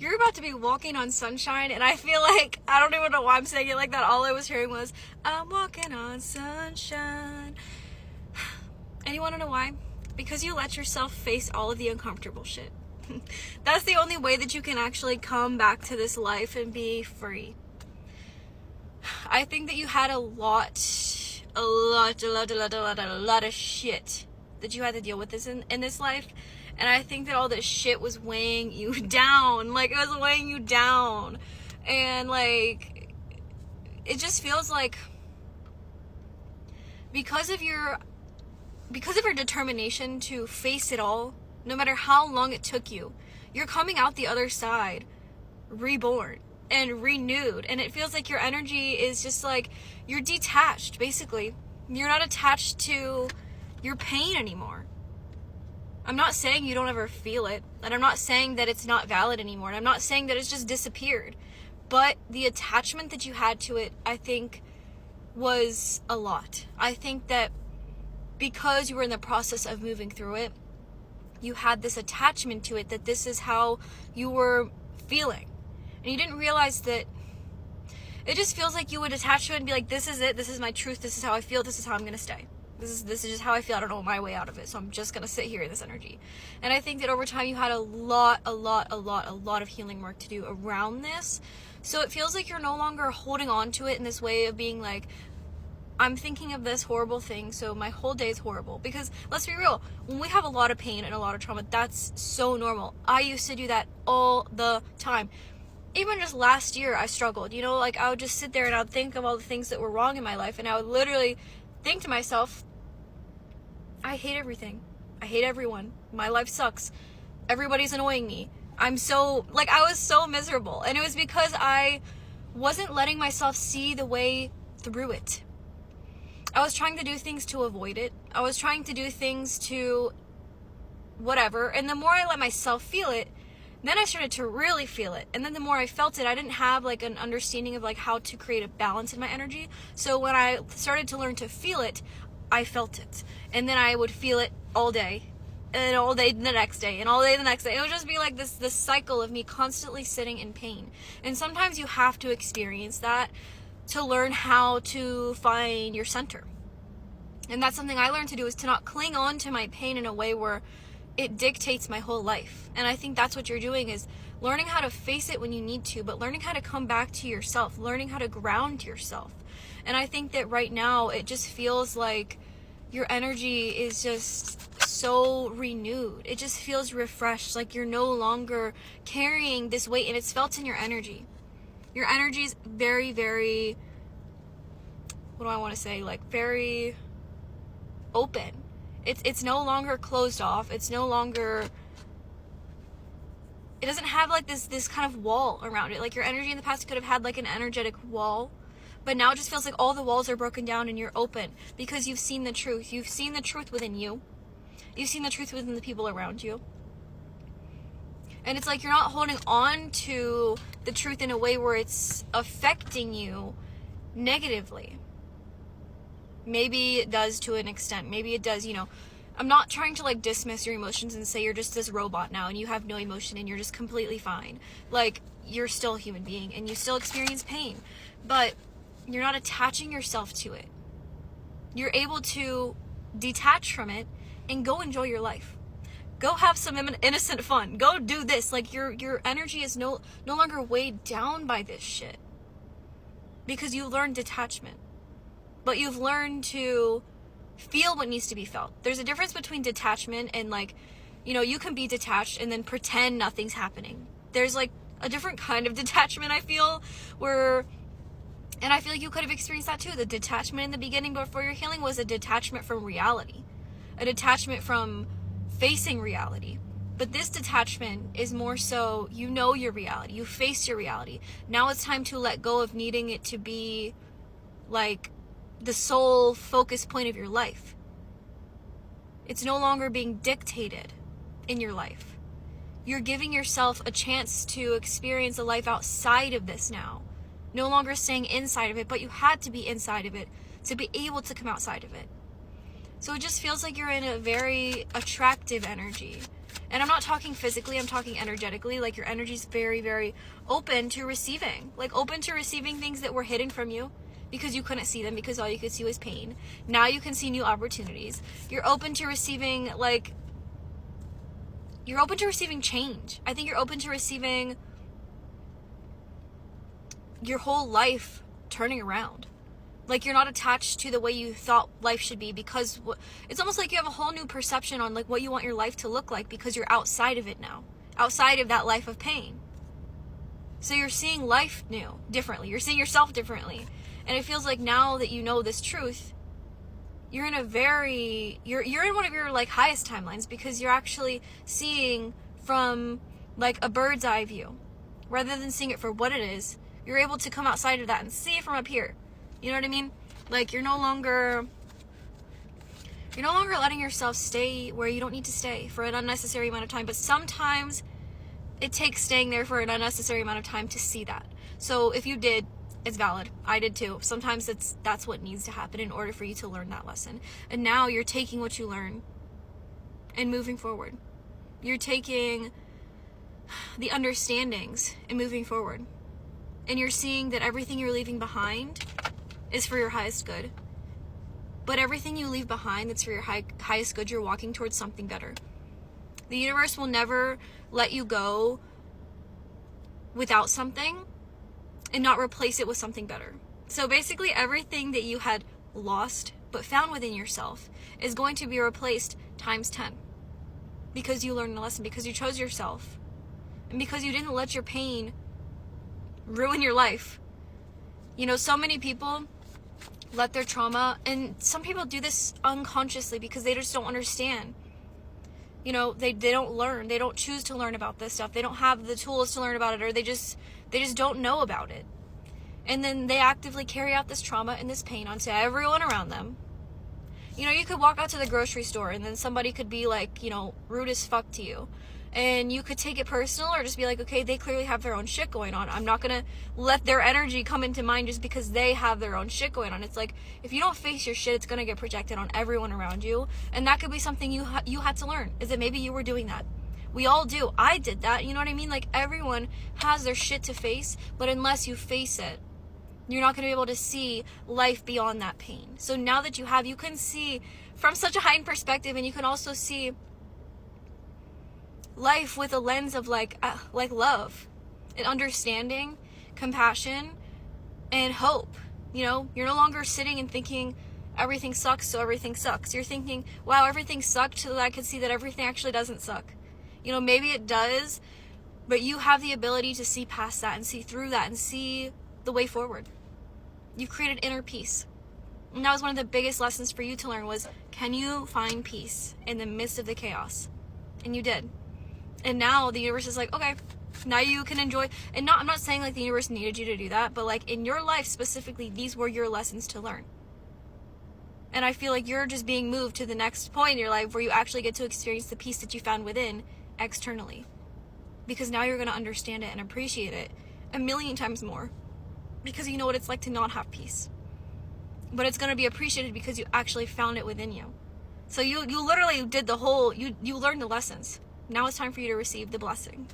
You're about to be walking on sunshine, and I feel like, I don't even know why I'm saying it like that. All I was hearing was, I'm walking on sunshine. And you want to know why? Because you let yourself face all of the uncomfortable shit. That's the only way that you can actually come back to this life and be free. I think that you had a lot of shit that you had to deal with in this life. And I think that all this shit was weighing you down. Like, it was weighing you down. And, like, it just feels like because of your determination to face it all, no matter how long it took you, you're coming out the other side reborn and renewed. And it feels like your energy is just like, you're detached, basically. You're not attached to your pain anymore. I'm not saying you don't ever feel it, and I'm not saying that it's not valid anymore, and I'm not saying that it's just disappeared, but the attachment that you had to it, I think, was a lot. I think that because you were in the process of moving through it, you had this attachment to it, that this is how you were feeling, and you didn't realize that it just feels like you would attach to it and be like, this is it, this is my truth, this is how I feel, this is how I'm going to stay. This is just how I feel. I don't know my way out of it. So I'm just going to sit here in this energy. And I think that over time you had a lot of healing work to do around this. So it feels like you're no longer holding on to it in this way of being like, I'm thinking of this horrible thing, so my whole day is horrible. Because let's be real, when we have a lot of pain and a lot of trauma, that's so normal. I used to do that all the time. Even just last year, I struggled. You know, like I would just sit there and I would think of all the things that were wrong in my life. And I would literally think to myself, I hate everything. I hate everyone. My life sucks. Everybody's annoying me. I was so miserable. And it was because I wasn't letting myself see the way through it. I was trying to do things to avoid it. I was trying to do things to whatever. And the more I let myself feel it, then I started to really feel it. And then the more I felt it, I didn't have like an understanding of like how to create a balance in my energy. So when I started to learn to feel it, I felt it. And then I would feel it all day, and all day the next day, and all day the next day. It would just be like this cycle of me constantly sitting in pain. And sometimes you have to experience that to learn how to find your center. And that's something I learned to do, is to not cling on to my pain in a way where it dictates my whole life. And I think that's what you're doing, is learning how to face it when you need to, but learning how to come back to yourself, learning how to ground yourself. And I think that right now it just feels like your energy is just so renewed. It just feels refreshed, like you're no longer carrying this weight, and it's felt in your energy. Your energy is very, very, what do I want to say, like very open. It's no longer closed off. It's no longer, it doesn't have like this kind of wall around it. Like your energy in the past could have had like an energetic wall, but now it just feels like all the walls are broken down and you're open because you've seen the truth. You've seen the truth within you. You've seen the truth within the people around you. And it's like you're not holding on to the truth in a way where it's affecting you negatively. Maybe it does to an extent. Maybe it does, I'm not trying to like dismiss your emotions and say you're just this robot now and you have no emotion and you're just completely fine. Like, you're still a human being and you still experience pain, but you're not attaching yourself to it. You're able to detach from it and go enjoy your life. Go have some innocent fun. Go do this. Like your energy is no longer weighed down by this shit. Because you learned detachment. But you've learned to feel what needs to be felt. There's a difference between detachment and like, you can be detached and then pretend nothing's happening. There's like a different kind of detachment, I feel, and I feel like you could have experienced that too. The detachment in the beginning before your healing was a detachment from reality. A detachment from facing reality. But this detachment is more so, your reality. You face your reality. Now it's time to let go of needing it to be like the sole focus point of your life. It's no longer being dictated in your life. You're giving yourself a chance to experience a life outside of this now. No longer staying inside of it, but you had to be inside of it to be able to come outside of it. So it just feels like you're in a very attractive energy. And I'm not talking physically, I'm talking energetically. Like, your energy's very, very open to receiving. Like, open to receiving things that were hidden from you because you couldn't see them, because all you could see was pain. Now you can see new opportunities. You're open to receiving, like, you're open to receiving change. I think you're open to receiving your whole life turning around. Like, you're not attached to the way you thought life should be, because it's almost like you have a whole new perception on like what you want your life to look like, because you're outside of it now, outside of that life of pain. So you're seeing life differently. You're seeing yourself differently. And it feels like now that you know this truth, you're in you're in one of your like highest timelines, because you're actually seeing from like a bird's eye view rather than seeing it for what it is. You're able to come outside of that and see it from up here. You know what I mean? Like, you're no longer letting yourself stay where you don't need to stay for an unnecessary amount of time. But sometimes it takes staying there for an unnecessary amount of time to see that. So if you did, it's valid. I did too. Sometimes that's what needs to happen in order for you to learn that lesson. And now you're taking what you learn and moving forward. You're taking the understandings and moving forward. And you're seeing that everything you're leaving behind is for your highest good. But everything you leave behind that's for your highest good, you're walking towards something better. The universe will never let you go without something and not replace it with something better. So basically everything that you had lost but found within yourself is going to be replaced times 10. Because you learned a lesson, because you chose yourself, and because you didn't let your pain ruin your life. You know, so many people let their trauma, and some people do this unconsciously because they just don't understand. You know, they don't learn. They don't choose to learn about this stuff. They don't have the tools to learn about it, or they just don't know about it. And then they actively carry out this trauma and this pain onto everyone around them. You know, you could walk out to the grocery store and then somebody could be like, you know, rude as fuck to you. And you could take it personal, or just be like, okay, they clearly have their own shit going on. I'm not going to let their energy come into mine just because they have their own shit going on. It's like, if you don't face your shit, it's going to get projected on everyone around you. And that could be something you had to learn, is that maybe you were doing that. We all do. I did that. You know what I mean? Like, everyone has their shit to face, but unless you face it, you're not going to be able to see life beyond that pain. So now that you can see from such a heightened perspective, and you can also see life with a lens of like love and understanding, compassion, and hope. You know, you're no longer sitting and thinking everything sucks, so everything sucks. You're thinking, wow, everything sucked, so that I could see that everything actually doesn't suck. You know, maybe it does, but you have the ability to see past that and see through that and see the way forward. You've created inner peace. And that was one of the biggest lessons for you to learn, was, can you find peace in the midst of the chaos? And you did. And now the universe is like, okay, now you can enjoy. And I'm not saying like the universe needed you to do that, but like in your life specifically, these were your lessons to learn. And I feel like you're just being moved to the next point in your life where you actually get to experience the peace that you found within externally. Because now you're going to understand it and appreciate it a million times more. Because you know what it's like to not have peace. But it's going to be appreciated because you actually found it within you. So you literally did you learned the lessons. Now it's time for you to receive the blessing.